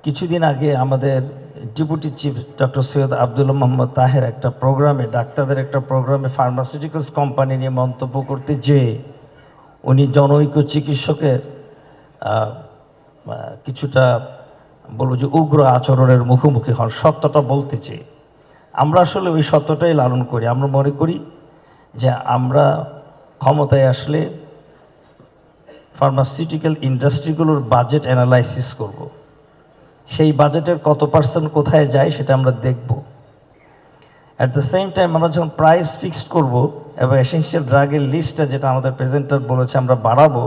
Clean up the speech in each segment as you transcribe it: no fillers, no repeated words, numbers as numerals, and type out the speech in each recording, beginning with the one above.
কিছুদিন আগে আমাদের deputy chief doctor Syed Abdul Mohammad Taher একটা প্রোগ্রামে, ডাক্তারদের একটা প্রোগ্রামে ফার্মাসিউটিক্যালস কোম্পানি নিয়ে মন্তব্য করতে যেয়ে উনি জনৈক চিকিৎসকের কিছুটা বলবো যে উগ্র আচরণের মুখোমুখি হন। সত্যটা বলতে চেয়ে আমরা আসলে ওই সত্যটাই লালন করি। আমরা মনে করি যে আমরা ক্ষমতায় আসলে ফার্মাসিউটিক্যাল ইন্ডাস্ট্রিগুলোর বাজেট অ্যানালাইসিস করব। সেই বাজেটের কত পার্সেন্ট কোথায় যায় সেটা আমরা দেখব। অ্যাট দ্য সেম টাইম আমরা যখন প্রাইস ফিক্সড করব এবং এসেনশিয়াল ড্রাগের লিস্টটা যেটা আমাদের প্রেজেন্টার বলেছে আমরা বাড়াবো,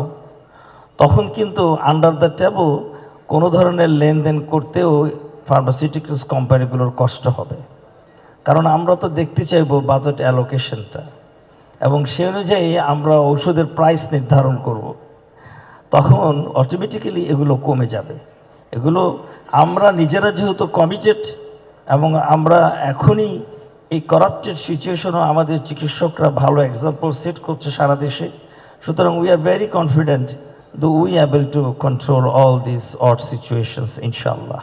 তখন কিন্তু আন্ডার দ্য টেবল কোনো ধরনের লেনদেন করতেও ফার্মাসিউটিক্যালস কোম্পানিগুলোর কষ্ট হবে। কারণ আমরা তো দেখতে চাইবো বাজেট অ্যালোকেশনটা, এবং সে অনুযায়ী আমরা ঔষধের প্রাইস নির্ধারণ করব। তখন অটোমেটিক্যালি এগুলো কমে যাবে। এগুলো আমরা নিজেরা যেহেতু কমিটেড, এবং আমরা এখনই এই করাপ্টেড সিচুয়েশনও আমাদের চিকিৎসকরা ভালো এক্সাম্পল সেট করছে সারা দেশে। সুতরাং we are very confident that we able to control all this odd situations ইনশাআল্লাহ।